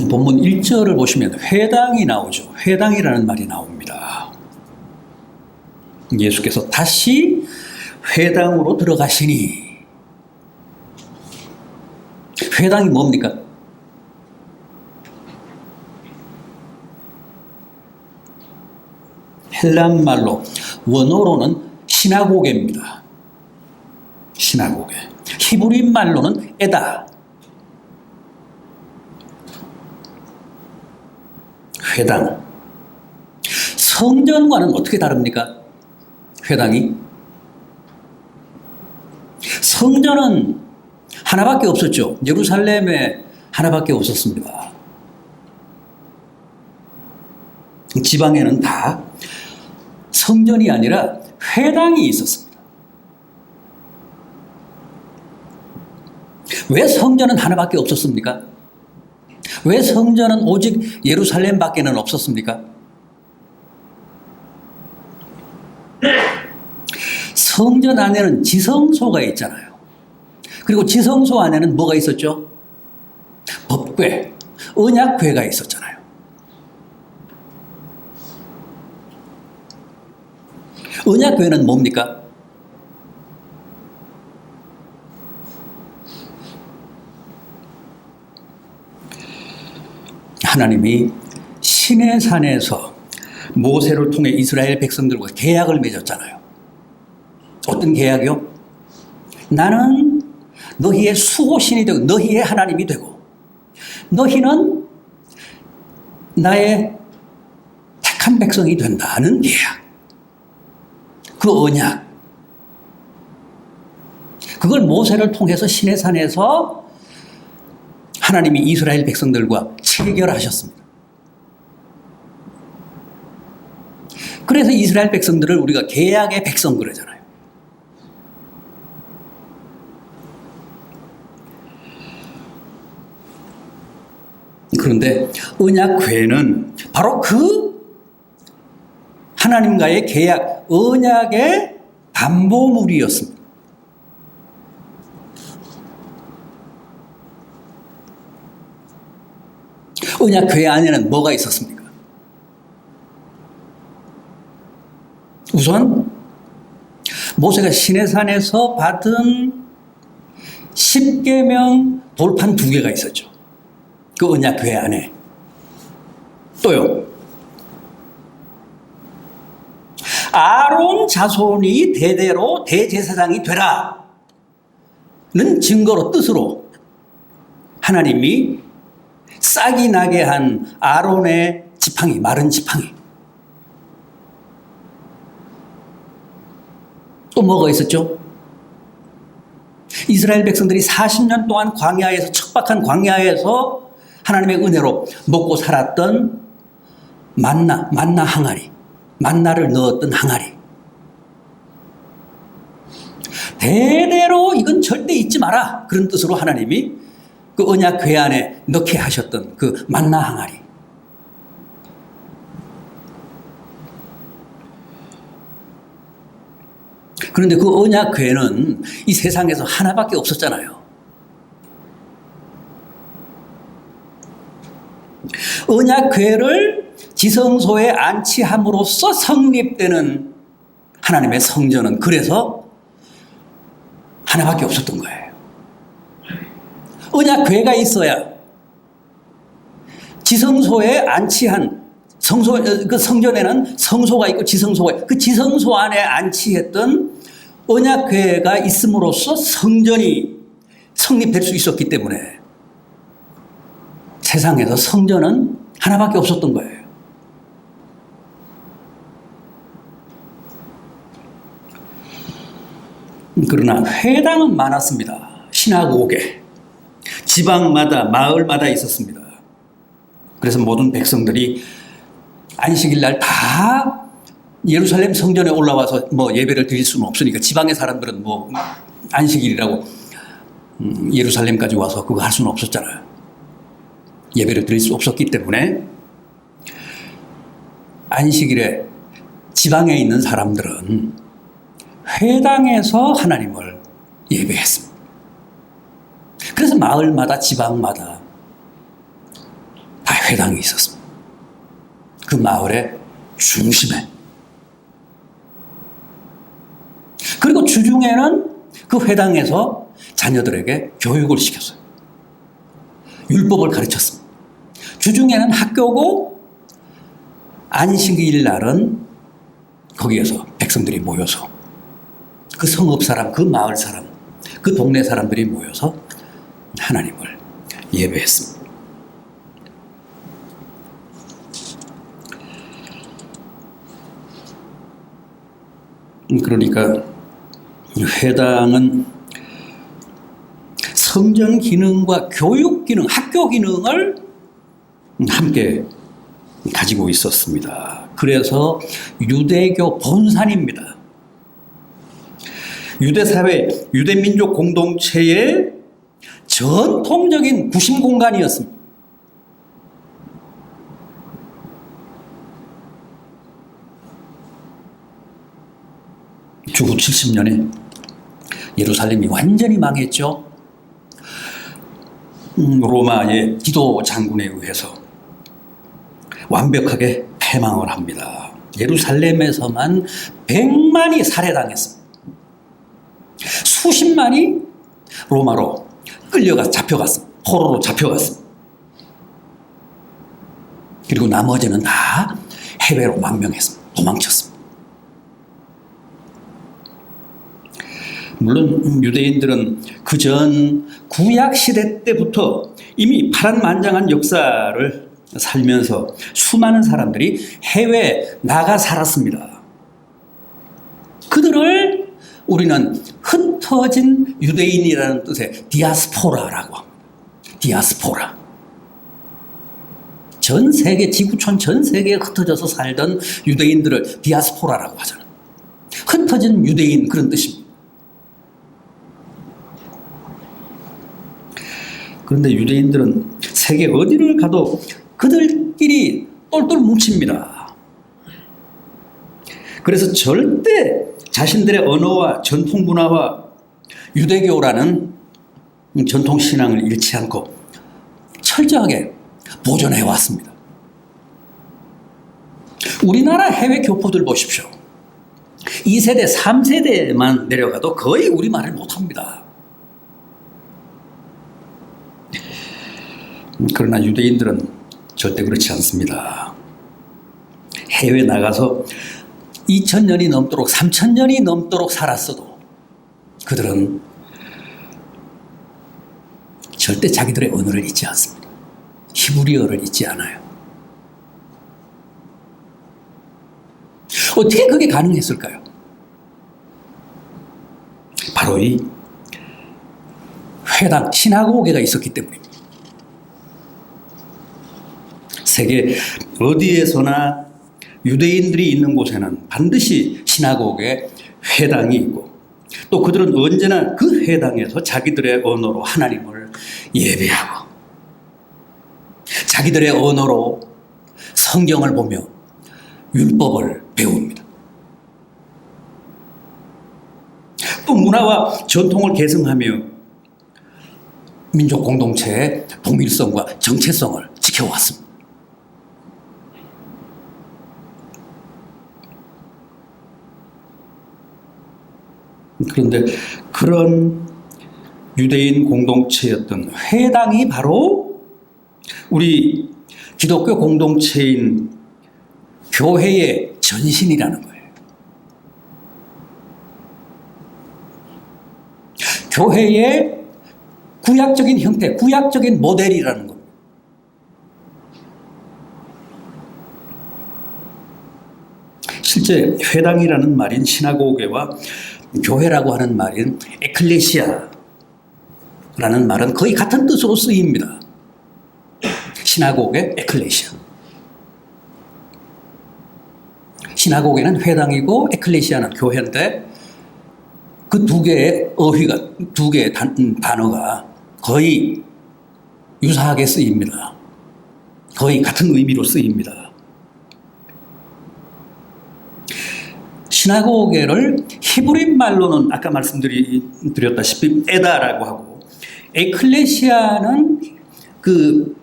본문 1절을 보시면 회당이 나오죠. 회당이라는 말이 나옵니다. 예수께서 다시 회당으로 들어가시니, 회당이 뭡니까? 헬란 말로, 원어로는 시나고게입니다. 시나고게. 히브리 말로는 에다. 회당. 성전과는 어떻게 다릅니까? 회당이? 성전은 하나밖에 없었죠. 예루살렘에 하나밖에 없었습니다. 지방에는 다 성전이 아니라 회당이 있었습니다. 왜 성전은 하나밖에 없었습니까? 왜 성전은 오직 예루살렘밖에는 없었습니까? 성전 안에는 지성소가 있잖아요. 그리고 지성소 안에는 뭐가 있었죠? 법궤, 언약궤가 있었잖아요. 언약궤는 뭡니까? 하나님이 시내산에서 모세를 통해 이스라엘 백성들과 계약을 맺었잖아요. 어떤 계약이요? 나는 너희의 수호신이 되고 너희의 하나님이 되고 너희는 나의 택한 백성이 된다는 계약. 그 언약. 그걸 모세를 통해서 시내산에서 하나님이 이스라엘 백성들과 체결하셨습니다. 그래서 이스라엘 백성들을 우리가 계약의 백성 그러잖아요. 그런데 언약궤는 바로 그 하나님과의 계약, 언약의 담보물이었습니다. 언약궤 안에는 뭐가 있었습니까? 우선 모세가 시내산에서 받은 10계명 돌판 2개가 있었죠. 그 언약궤 안에. 또요. 아론 자손이 대대로 대제사장이 되라는 증거로, 뜻으로 하나님이 싹이 나게 한 아론의 지팡이, 마른 지팡이. 또 뭐가 있었죠? 이스라엘 백성들이 40년 동안 광야에서, 척박한 광야에서 하나님의 은혜로 먹고 살았던 만나 항아리, 만나를 넣었던 항아리. 대대로 이건 절대 잊지 마라, 그런 뜻으로 하나님이 그 언약궤 안에 넣게 하셨던 그 만나 항아리. 그런데 그 언약궤는 이 세상에서 하나밖에 없었잖아요. 언약궤를 지성소에 안치함으로써 성립되는 하나님의 성전은 그래서 하나밖에 없었던 거예요. 언약궤가 있어야 지성소에 안치한 그 성전에는 성소가 있고 지성소가 있고 그 지성소 안에 안치했던 언약궤가 있음으로써 성전이 성립될 수 있었기 때문에 세상에서 성전은 하나밖에 없었던 거예요. 그러나 회당은 많았습니다. 시나고게. 지방마다, 마을마다 있었습니다. 그래서 모든 백성들이 안식일 날 다 예루살렘 성전에 올라와서 뭐 예배를 드릴 수는 없으니까 지방의 사람들은 뭐 안식일이라고 예루살렘까지 와서 그거 할 수는 없었잖아요. 예배를 드릴 수 없었기 때문에 안식일에 지방에 있는 사람들은 회당에서 하나님을 예배했습니다. 그래서 마을마다, 지방마다 회당이 있었습니다. 그 마을의 중심에. 그리고 주중에는 그 회당에서 자녀들에게 교육을 시켰어요. 율법을 가르쳤습니다. 주중에는 학교고 안식일 날은 거기에서 백성들이 모여서 그 성읍 사람, 그 마을 사람, 그 동네 사람들이 모여서 하나님을 예배했습니다. 그러니까 회당은 성전 기능과 교육 기능, 학교 기능을 함께 가지고 있었습니다. 그래서 유대교 본산입니다. 유대사회, 유대민족 공동체의 전통적인 구심 공간이었습니다. 주후 70년에 예루살렘이 완전히 망했죠. 로마의 디도 장군에 의해서 완벽하게 패망을 합니다. 예루살렘에서만 100만이 살해당했습니다. 수십만이 로마로 잡혀갔습니다. 포로로 잡혀갔습니다. 그리고 나머지는 다 해외로 망명했습니다. 도망쳤습니다. 물론 유대인들은 그전 구약 시대 때부터 이미 파란만장한 역사를 살면서 수많은 사람들이 해외에 나가 살았습니다. 그들을 우리는 흩어진 유대인이라는 뜻의 디아스포라라고 합니다. 디아스포라. 전 세계, 지구촌 전 세계에 흩어져서 살던 유대인들을 디아스포라라고 하잖아요. 흩어진 유대인, 그런 뜻입니다. 그런데 유대인들은 세계 어디를 가도 그들끼리 똘똘 뭉칩니다. 그래서 절대 자신들의 언어와 전통 문화와 유대교라는 전통 신앙을 잃지 않고 철저하게 보존해 왔습니다. 우리나라 해외 교포들 보십시오. 2세대, 3세대만 내려가도 거의 우리말을 못합니다. 그러나 유대인들은 절대 그렇지 않습니다. 해외 나가서 2000년이 넘도록 3000년이 넘도록 살았어도 그들은 절대 자기들의 언어를 잊지 않습니다. 히브리어를 잊지 않아요. 어떻게 그게 가능했을까요? 바로 이 회당, 시나고게가 있었기 때문입니다. 세계 어디에서나 유대인들이 있는 곳에는 반드시 시나고게 회당이 있고 또 그들은 언제나 그 회당에서 자기들의 언어로 하나님을 예배하고 자기들의 언어로 성경을 보며 율법을 배웁니다. 또 문화와 전통을 계승하며 민족 공동체의 동일성과 정체성을 지켜왔습니다. 그런데 그런 유대인 공동체였던 회당이 바로 우리 기독교 공동체인 교회의 전신이라는 거예요. 교회의 구약적인 형태, 구약적인 모델이라는 겁니다. 실제 회당이라는 말인 시나고게와 교회라고 하는 말인 에클레시아라는 말은 거의 같은 뜻으로 쓰입니다. 시나고게, 에클레시아. 시나고게는 회당이고 에클레시아는 교회인데 그 두 개의 어휘가, 두 개의 단어가 거의 유사하게 쓰입니다. 거의 같은 의미로 쓰입니다. 시나고게를 히브리 말로는 아까 말씀드렸다시피 에다라고 하고 에클레시아는 그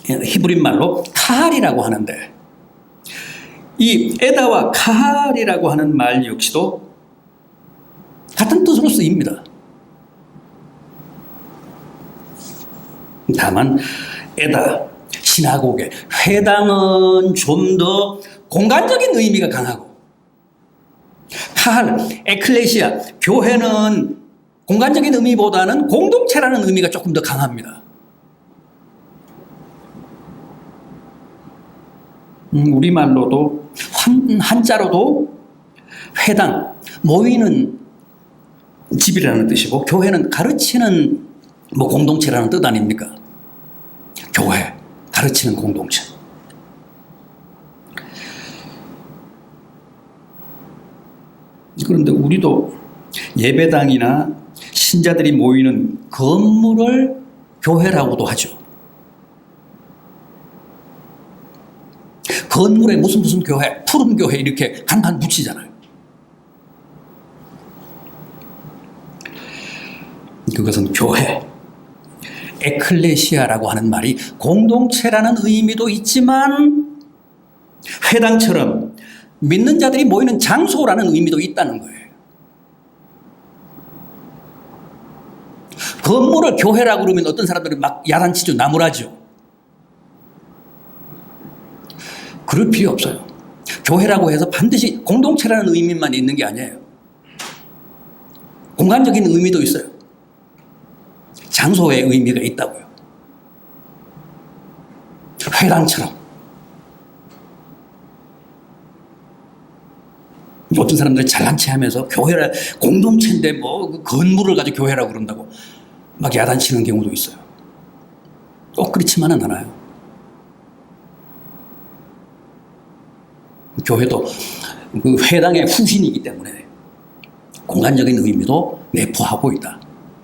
히브리 말로 카할이라고 하는데, 이 에다와 카할이라고 하는 말 역시도 같은 뜻으로 쓰입니다. 다만 에다, 시나고게, 회당은 좀 더 공간적인 의미가 강하고, 카할, 에클레시아, 교회는 공간적인 의미보다는 공동체라는 의미가 조금 더 강합니다. 우리말로도 한자로도 회당, 모이는 집이라는 뜻이고, 교회는 가르치는 공동체라는 뜻 아닙니까? 교회, 가르치는 공동체. 그런데 우리도 예배당이나 신자들이 모이는 건물을 교회라고도 하죠. 건물에 무슨 교회, 푸른 교회 이렇게 간판 붙이잖아요. 그것은 교회, 에클레시아라고 하는 말이 공동체라는 의미도 있지만 회당처럼 믿는 자들이 모이는 장소라는 의미도 있다는 거예요. 건물을 교회라고 그러면 어떤 사람들은 막 야단치죠, 나무라죠. 그럴 필요 없어요. 교회라고 해서 반드시 공동체라는 의미만 있는 게 아니에요. 공간적인 의미도 있어요. 장소의 의미가 있다고요. 회당처럼. 어떤 사람들이 잘난 체 하면서 교회라, 공동체인데 뭐 건물을 가지고 교회라고 그런다고 막 야단치는 경우도 있어요. 꼭 그렇지만은 않아요. 교회도 그 회당의 후신이기 때문에 공간적인 의미도 내포하고 있다.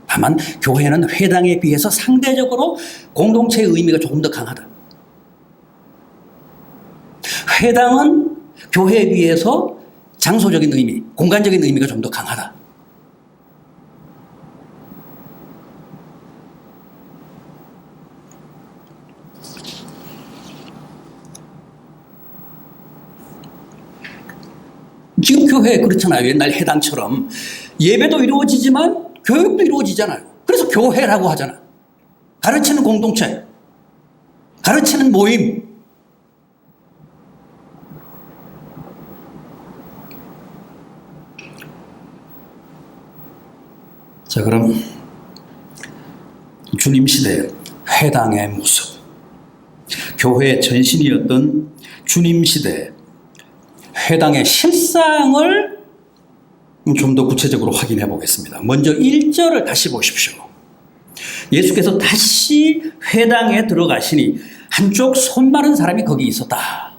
다만 교회는 회당에 비해서 상대적으로 공동체의 의미가 조금 더 강하다. 회당은 교회에 비해서 장소적인 의미, 공간적인 의미가 좀 더 강하다. 지금 교회 그렇잖아요. 옛날 해당처럼 예배도 이루어지지만 교육도 이루어지잖아요. 그래서 교회라고 하잖아. 가르치는 공동체, 가르치는 모임. 자, 그럼 주님 시대 회당의 모습, 교회의 전신이었던 주님 시대 회당의 실상을 좀 더 구체적으로 확인해 보겠습니다. 먼저 1절을 다시 보십시오. 예수께서 다시 회당에 들어가시니 한쪽 손 마른 사람이 거기 있었다.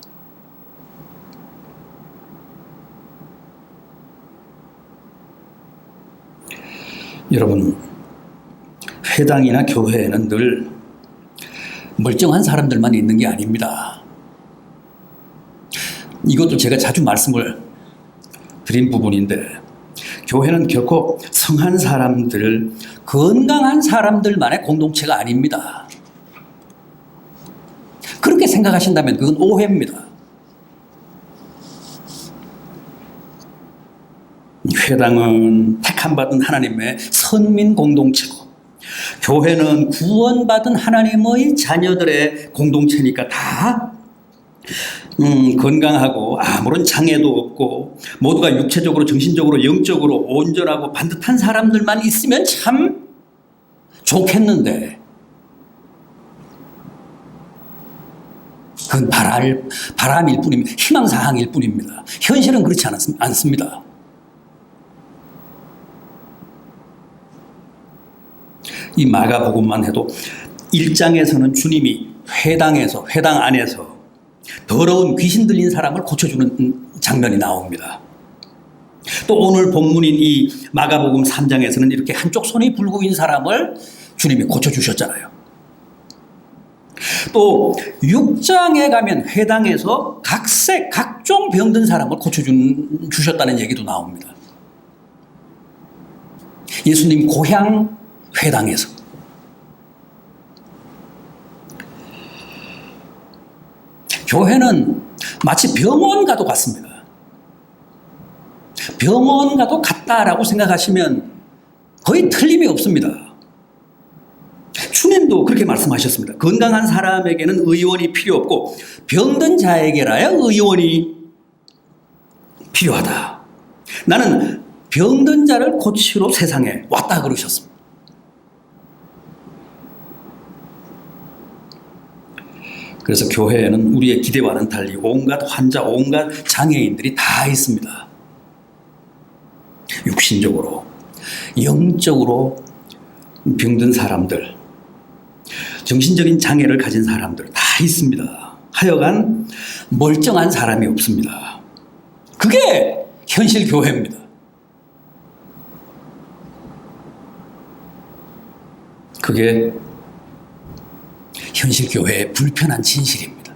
여러분, 회당이나 교회에는 늘 멀쩡한 사람들만 있는 게 아닙니다. 이것도 제가 자주 말씀을 드린 부분인데, 교회는 결코 성한 사람들, 건강한 사람들만의 공동체가 아닙니다. 그렇게 생각하신다면 그건 오해입니다. 회당은 택함받은 하나님의 선민 공동체고, 교회는 구원받은 하나님의 자녀들의 공동체니까 다 건강하고 아무런 장애도 없고 모두가 육체적으로, 정신적으로, 영적으로 온전하고 반듯한 사람들만 있으면 참 좋겠는데, 그건 바람일 뿐입니다. 희망사항일 뿐입니다. 현실은 그렇지 않습니다. 이 마가복음만 해도 1장에서는 주님이 회당 안에서 더러운 귀신 들린 사람을 고쳐주는 장면이 나옵니다. 또 오늘 본문인 이 마가복음 3장에서는 이렇게 한쪽 손이 불구인 사람을 주님이 고쳐주셨잖아요. 또 6장에 가면 회당에서 각종 병든 사람을 고쳐주셨다는 얘기도 나옵니다. 예수님 고향 회당에서. 교회는 마치 병원과도 같습니다. 병원과도 같다라고 생각하시면 거의 틀림이 없습니다. 주님도 그렇게 말씀하셨습니다. 건강한 사람에게는 의원이 필요 없고 병든 자에게라야 의원이 필요하다. 나는 병든 자를 고치러 세상에 왔다 그러셨습니다. 그래서 교회에는 우리의 기대와는 달리 온갖 환자, 온갖 장애인들이 다 있습니다. 육신적으로, 영적으로 병든 사람들, 정신적인 장애를 가진 사람들 다 있습니다. 하여간 멀쩡한 사람이 없습니다. 그게 현실 교회입니다. 그게 현실 교회의 불편한 진실입니다.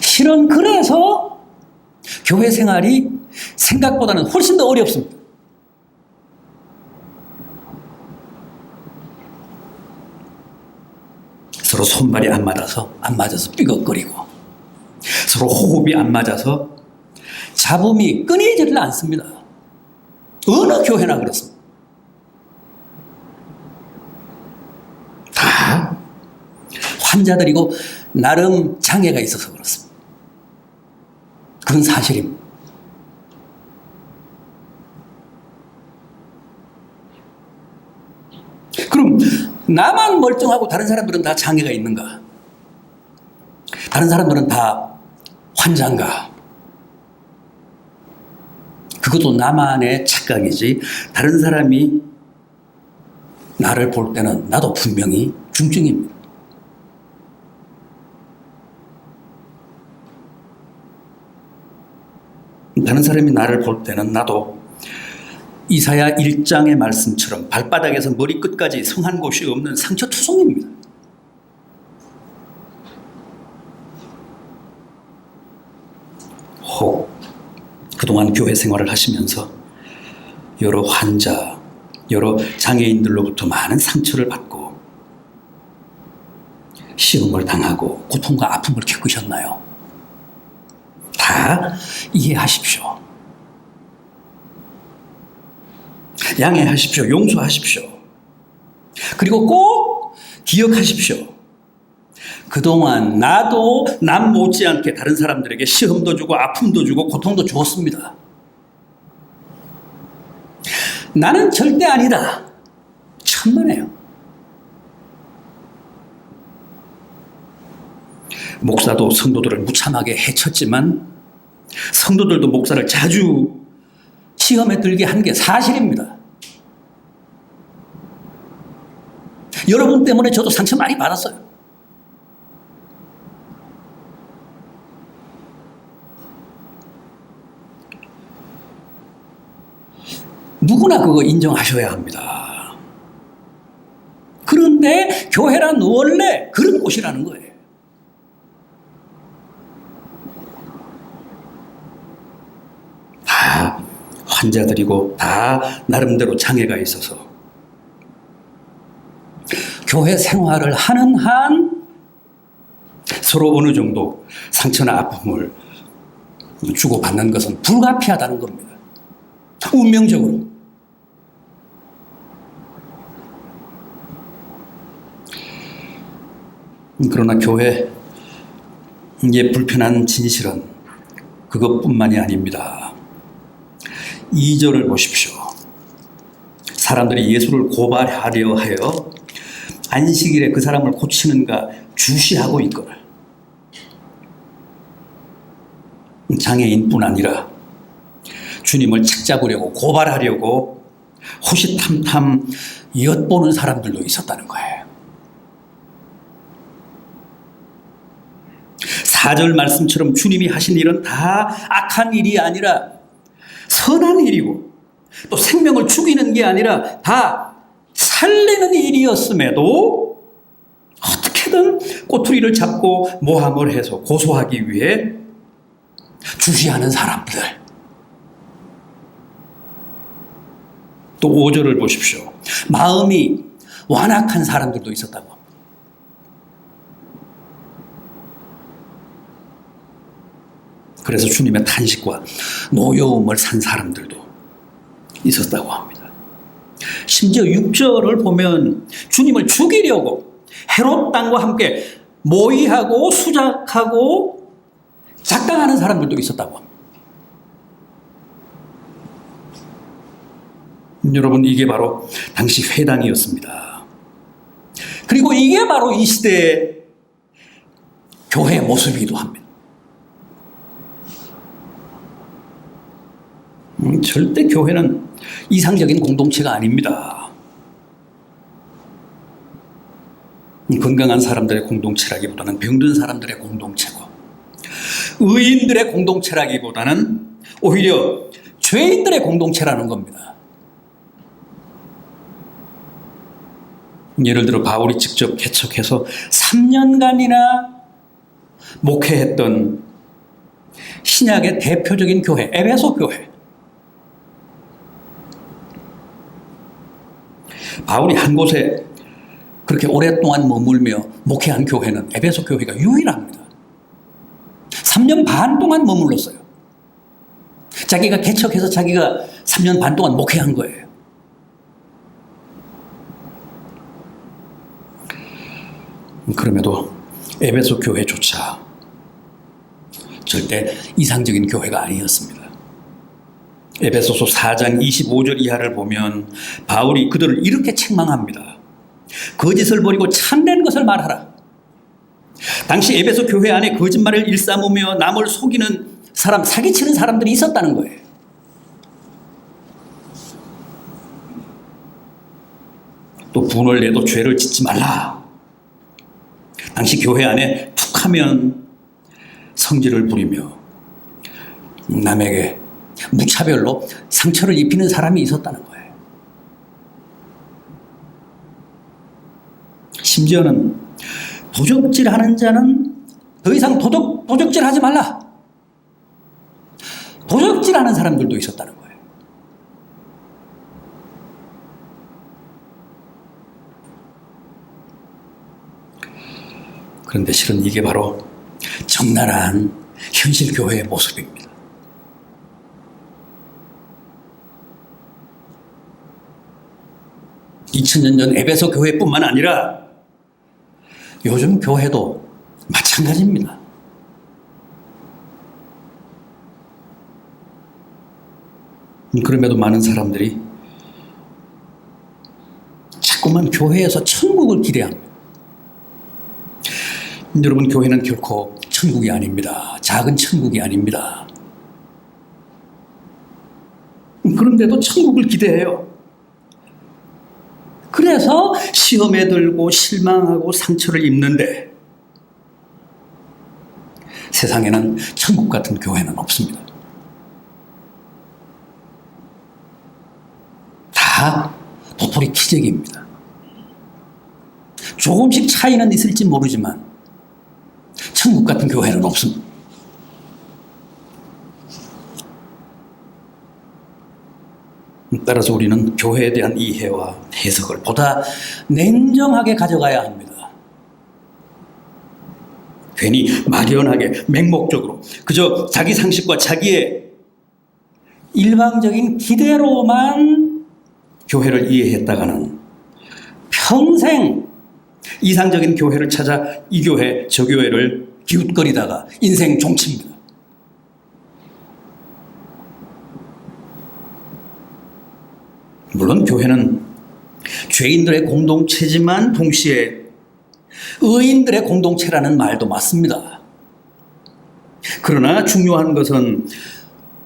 실은 그래서 교회 생활이 생각보다는 훨씬 더 어렵습니다. 서로 손발이 안 맞아서 삐걱거리고 서로 호흡이 안 맞아서 잡음이 끊이지를 않습니다. 어느 교회나 그렇습니다. 다 환자들이고 나름 장애가 있어서 그렇습니다. 그건 사실입니다. 그럼 나만 멀쩡하고 다른 사람들은 다 장애가 있는가? 다른 사람들은 다 환자인가? 그것도 나만의 착각이지 다른 사람이 나를 볼 때는 나도 분명히 중증입니다. 다른 사람이 나를 볼 때는 나도 이사야 1장의 말씀처럼 발바닥에서 머리끝까지 성한 곳이 없는 상처투성입니다. 혹 그동안 교회 생활을 하시면서 여러 환자, 여러 장애인들로부터 많은 상처를 받고 시험을 당하고 고통과 아픔을 겪으셨나요? 다 이해하십시오. 양해하십시오. 용서하십시오. 그리고 꼭 기억하십시오. 그동안 나도 남 못지않게 다른 사람들에게 시험도 주고 아픔도 주고 고통도 주었습니다. 나는 절대 아니다. 천만에요. 목사도 성도들을 무참하게 해쳤지만 성도들도 목사를 자주 시험에 들게 한 게 사실입니다. 여러분 때문에 저도 상처 많이 받았어요. 누구나 그거 인정하셔야 합니다. 그런데 교회란 원래 그런 곳이라는 거예요. 다 환자들이고 다 나름대로 장애가 있어서 교회 생활을 하는 한 서로 어느 정도 상처나 아픔을 주고받는 것은 불가피하다는 겁니다. 운명적으로. 그러나 교회의 불편한 진실은 그것뿐만이 아닙니다. 2절을 보십시오. 사람들이 예수를 고발하려 하여 안식일에 그 사람을 고치는가 주시하고 있거늘. 장애인뿐 아니라 주님을 책잡으려고 고발하려고 호시탐탐 엿보는 사람들도 있었다는 거예요. 4절 말씀처럼 주님이 하신 일은 다 악한 일이 아니라 선한 일이고 또 생명을 죽이는 게 아니라 다 살리는 일이었음에도 어떻게든 꼬투리를 잡고 모함을 해서 고소하기 위해 주시하는 사람들. 또 5절을 보십시오. 마음이 완악한 사람들도 있었다고 합니다. 그래서 주님의 탄식과 노여움을 산 사람들도 있었다고 합니다. 심지어 6절을 보면 주님을 죽이려고 헤롯 땅과 함께 모의하고 수작하고 작당하는 사람들도 있었다고 합니다. 여러분, 이게 바로 당시 회당이었습니다. 그리고 이게 바로 이 시대의 교회의 모습이기도 합니다. 절대 교회는 이상적인 공동체가 아닙니다. 건강한 사람들의 공동체라기보다는 병든 사람들의 공동체고, 의인들의 공동체라기보다는 오히려 죄인들의 공동체라는 겁니다. 예를 들어 바울이 직접 개척해서 3년간이나 목회했던 신약의 대표적인 교회, 에베소 교회. 바울이 한 곳에 그렇게 오랫동안 머물며 목회한 교회는 에베소 교회가 유일합니다. 3년 반 동안 머물렀어요. 자기가 개척해서 자기가 3년 반 동안 목회한 거예요. 그럼에도 에베소 교회조차 절대 이상적인 교회가 아니었습니다. 에베소서 4장 25절 이하를 보면 바울이 그들을 이렇게 책망합니다. 거짓을 버리고 참된 것을 말하라. 당시 에베소 교회 안에 거짓말을 일삼으며 남을 속이는 사람, 사기치는 사람들이 있었다는 거예요. 또 분을 내도 죄를 짓지 말라. 당시 교회 안에 툭하면 성질을 부리며 남에게 무차별로 상처를 입히는 사람이 있었다는 거예요. 심지어는 도적질하는 자는 더 이상 도적질하지 말라. 도적질하는 사람들도 있었다는 거예요. 그런데 실은 이게 바로 적나라한 현실 교회의 모습입니다. (2000년) 전 에베소 교회뿐만 아니라 요즘 교회도 마찬가지입니다. 그럼에도 많은 사람들이 자꾸만 교회에서 천국을 기대합니다. 여러분, 교회는 결코 천국이 아닙니다. 작은 천국이 아닙니다. 그런데도 천국을 기대해요. 그래서 시험에 들고 실망하고 상처를 입는데 세상에는 천국 같은 교회는 없습니다. 다 도토리 키재기입니다. 조금씩 차이는 있을지 모르지만 천국 같은 교회는 없습니다. 따라서 우리는 교회에 대한 이해와 해석을 보다 냉정하게 가져가야 합니다. 괜히 막연하게 맹목적으로 그저 자기 상식과 자기의 일방적인 기대로만 교회를 이해했다가는 평생 이상적인 교회를 찾아 이 교회 저 교회를 기웃거리다가 인생 종칩니다. 물론 교회는 죄인들의 공동체지만 동시에 의인들의 공동체라는 말도 맞습니다. 그러나 중요한 것은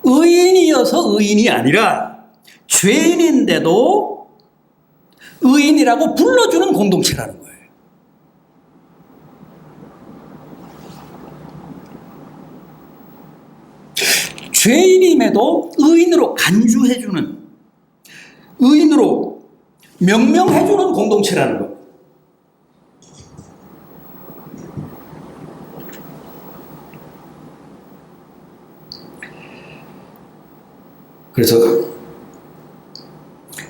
의인이어서 의인이 아니라 죄인인데도 의인이라고 불러주는 공동체라는 거예요. 죄인임에도 의인으로 간주해주는, 의인으로 명명해주는 공동체라는 것. 그래서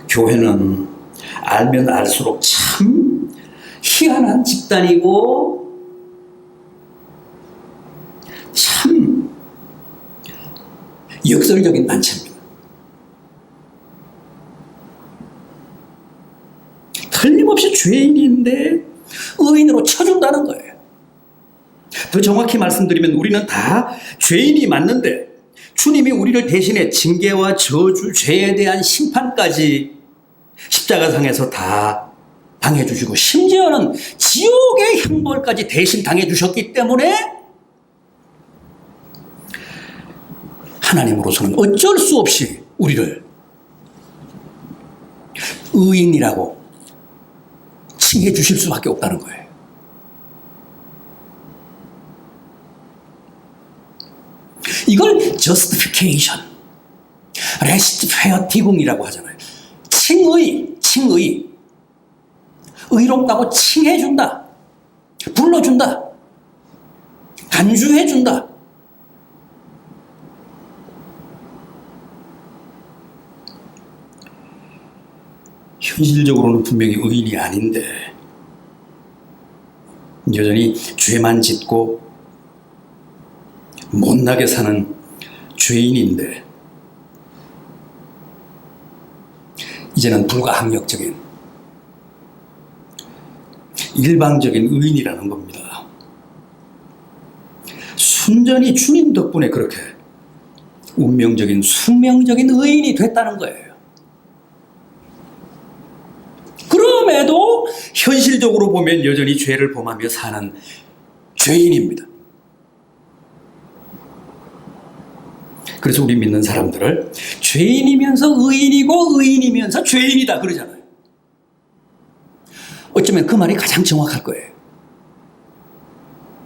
교회는 알면 알수록 참 희한한 집단이고 참 역설적인 단체입니다. 틀림없이 죄인인데 의인으로 쳐준다는 거예요. 더 정확히 말씀드리면 우리는 다 죄인이 맞는데 주님이 우리를 대신해 징계와 저주, 죄에 대한 심판까지 십자가상에서 다 당해주시고 심지어는 지옥의 형벌까지 대신 당해주셨기 때문에 하나님으로서는 어쩔 수 없이 우리를 의인이라고 칭해 주실 수밖에 없다는 거예요. 이걸 justification, rechtfertigung이라고 하잖아요. 칭의. 의롭다고 칭해준다. 불러준다. 간주해준다. 현실적으로는 분명히 의인이 아닌데 여전히 죄만 짓고 못나게 사는 죄인인데 이제는 불가항력적인 일방적인 의인이라는 겁니다. 순전히 주님 덕분에 그렇게 운명적인 숙명적인 의인이 됐다는 거예요. 그럼에도 현실적으로 보면 여전히 죄를 범하며 사는 죄인입니다. 그래서 우리 믿는 사람들을 죄인이면서 의인이고 의인이면서 죄인이다 그러잖아요. 어쩌면 그 말이 가장 정확할 거예요.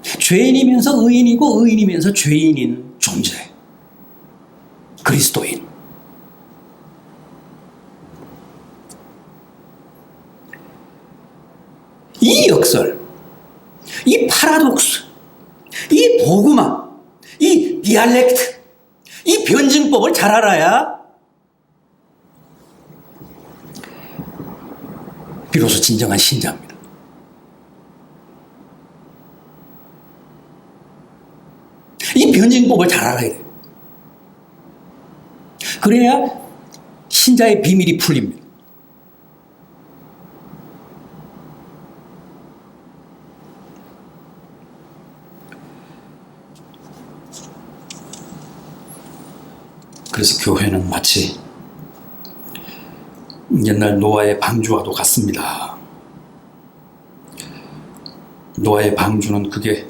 죄인이면서 의인이고 의인이면서 죄인인 존재. 그리스도인. 이 역설, 이 파라독스, 이 도그마, 이 디알렉트, 이 변증법을 잘 알아야 비로소 진정한 신자입니다. 이 변증법을 잘 알아야 돼요. 그래야 신자의 비밀이 풀립니다. 그래서 교회는 마치 옛날 노아의 방주와도 같습니다. 노아의 방주는 그게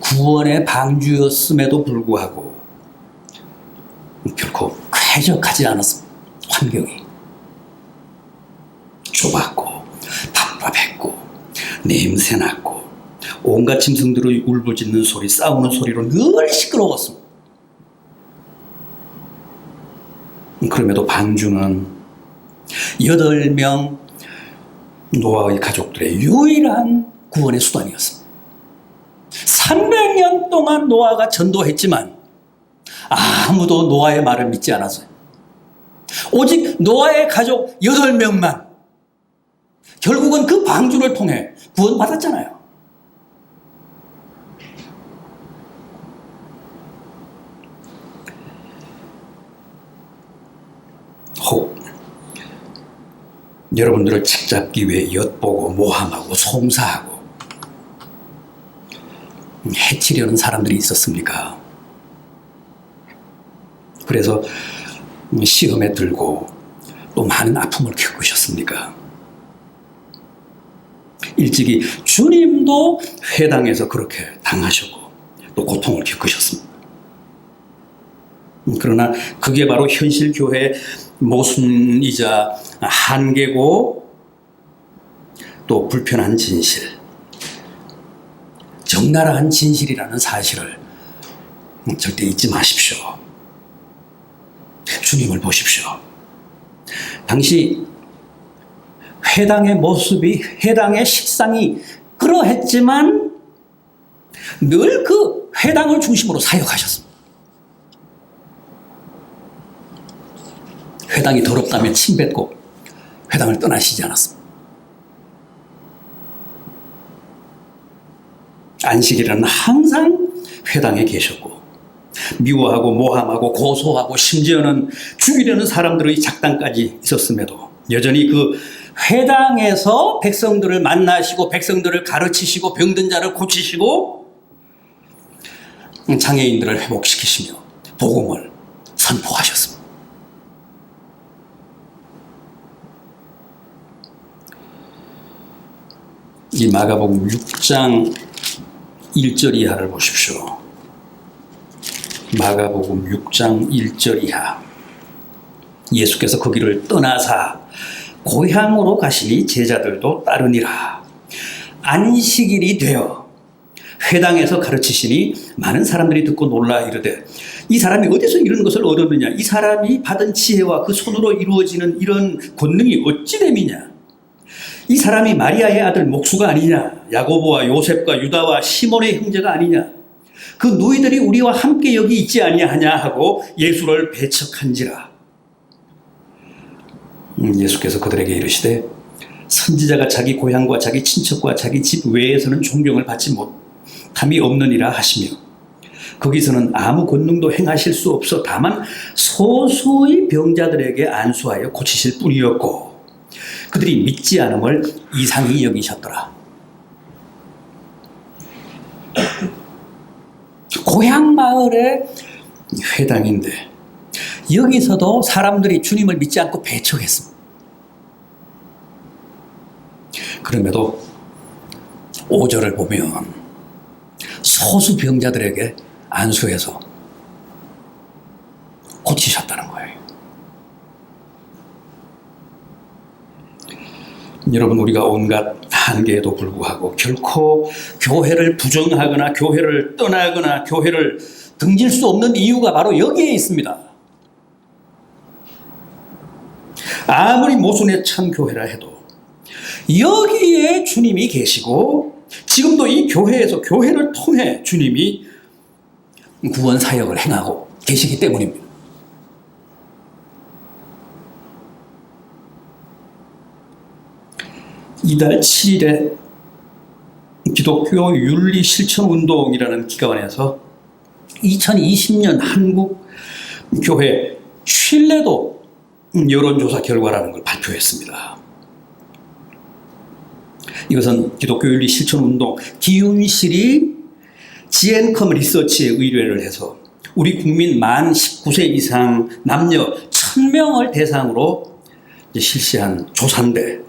구원의 방주였음에도 불구하고 결코 쾌적하지 않았습니다. 환경이 좁았고 답답했고 냄새났고 온갖 짐승들의 울부짖는 소리, 싸우는 소리로 늘 시끄러웠습니다. 그럼에도 방주는 8명 노아의 가족들의 유일한 구원의 수단이었습니다. 300년 동안 노아가 전도했지만 아무도 노아의 말을 믿지 않았어요. 오직 노아의 가족 8명만 결국은 그 방주를 통해 구원받았잖아요. 혹 여러분들을 책잡기 위해 엿보고 모함하고 송사하고 해치려는 사람들이 있었습니까? 그래서 시험에 들고 또 많은 아픔을 겪으셨습니까? 일찍이 주님도 회당에서 그렇게 당하셨고 또 고통을 겪으셨습니다. 그러나 그게 바로 현실 교회의 모순이자 한계고 또 불편한 진실, 적나라한 진실이라는 사실을 절대 잊지 마십시오. 주님을 보십시오. 당시 회당의 모습이, 회당의 식상이 그러했지만 늘 그 회당을 중심으로 사역하셨습니다. 회당이 더럽다며 침뱉고 회당을 떠나시지 않았습니다. 안식일에는 항상 회당에 계셨고 미워하고 모함하고 고소하고 심지어는 죽이려는 사람들의 작당까지 있었음에도 여전히 그 회당에서 백성들을 만나시고 백성들을 가르치시고 병든 자를 고치시고 장애인들을 회복시키시며 복음을 선포하셨습니다. 이 마가복음 6장 1절 이하를 보십시오. 마가복음 6장 1절 이하. 예수께서 거기를 떠나사 고향으로 가시니 제자들도 따르니라. 안식일이 되어 회당에서 가르치시니 많은 사람들이 듣고 놀라 이르되 이 사람이 어디서 이런 것을 얻었느냐? 이 사람이 받은 지혜와 그 손으로 이루어지는 이런 권능이 어찌 됨이냐? 이 사람이 마리아의 아들 목수가 아니냐? 야고보와 요셉과 유다와 시몬의 형제가 아니냐? 그 누이들이 우리와 함께 여기 있지 아니하냐 하고 예수를 배척한지라. 예수께서 그들에게 이르시되 선지자가 자기 고향과 자기 친척과 자기 집 외에서는 존경을 받지 못함이 없느니라 하시며 거기서는 아무 권능도 행하실 수 없어 다만 소수의 병자들에게 안수하여 고치실 뿐이었고 그들이 믿지 않음을 이상히 여기셨더라. 고향 마을의 회당인데 여기서도 사람들이 주님을 믿지 않고 배척했습니다. 그럼에도 5절을 보면 소수 병자들에게 안수해서 고치셨다는 거예요. 여러분, 우리가 온갖 한계에도 불구하고 결코 교회를 부정하거나 교회를 떠나거나 교회를 등질 수 없는 이유가 바로 여기에 있습니다. 아무리 모순에 찬 교회라 해도 여기에 주님이 계시고 지금도 이 교회에서 교회를 통해 주님이 구원 사역을 행하고 계시기 때문입니다. 이달 7일에 기독교 윤리 실천 운동이라는 기관에서 2020년 한국 교회 신뢰도 여론조사 결과라는 걸 발표했습니다. 이것은 기독교 윤리 실천 운동 기윤실이 지앤컴 리서치에 의뢰를 해서 우리 국민 만 19세 이상 남녀 1000명을 대상으로 실시한 조사인데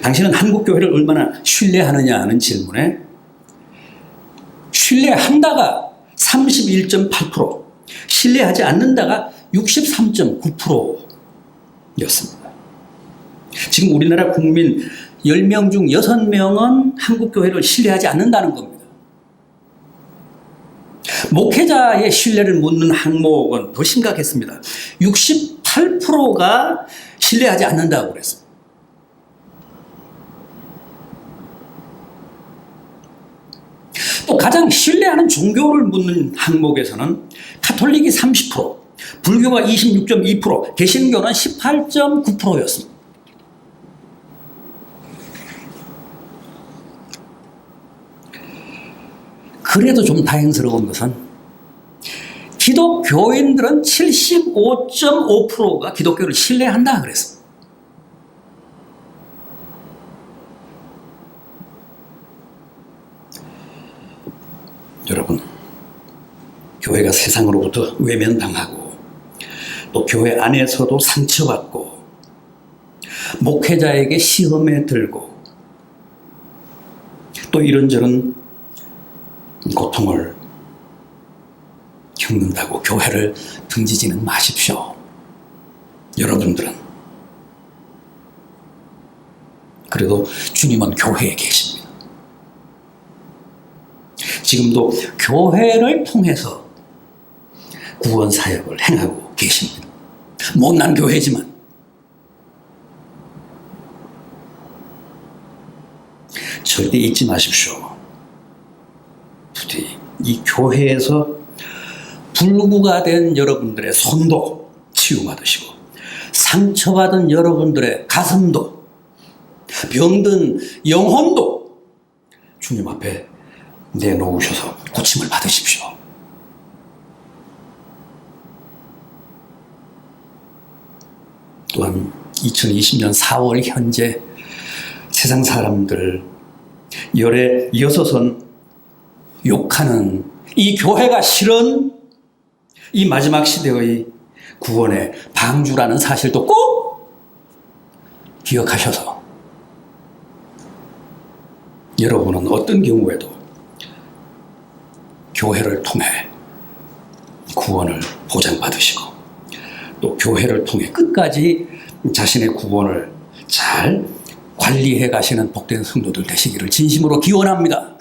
당신은 한국 교회를 얼마나 신뢰하느냐 하는 질문에 신뢰한다가 31.8%, 신뢰하지 않는다가 63.9%였습니다. 지금 우리나라 국민 10명 중 6명은 한국 교회를 신뢰하지 않는다는 겁니다. 목회자의 신뢰를 묻는 항목은 더 심각했습니다. 68%가 신뢰하지 않는다고 그랬습니다. 또 가장 신뢰하는 종교를 묻는 항목에서는 가톨릭이 30%, 불교가 26.2%, 개신교는 18.9%였습니다. 그래도 좀 다행스러운 것은 기독교인들은 75.5%가 기독교를 신뢰한다 그랬습니다. 여러분, 교회가 세상으로부터 외면당하고 또 교회 안에서도 상처받고 목회자에게 시험에 들고 또 이런저런 고통을 겪는다고 교회를 등지지는 마십시오. 여러분들은 그래도 주님은 교회에 계십니다. 지금도 교회를 통해서 구원 사역을 행하고 계십니다. 못난 교회지만 절대 잊지 마십시오. 부디 이 교회에서 불구가 된 여러분들의 손도 치유받으시고 상처받은 여러분들의 가슴도 병든 영혼도 주님 앞에 내놓으셔서 고침을 받으십시오. 또한 2020년 4월 현재 세상 사람들 열에 여섯은 욕하는 이 교회가 실은 이 마지막 시대의 구원의 방주라는 사실도 꼭 기억하셔서 여러분은 어떤 경우에도 교회를 통해 구원을 보장받으시고 또 교회를 통해 끝까지 자신의 구원을 잘 관리해 가시는 복된 성도들 되시기를 진심으로 기원합니다.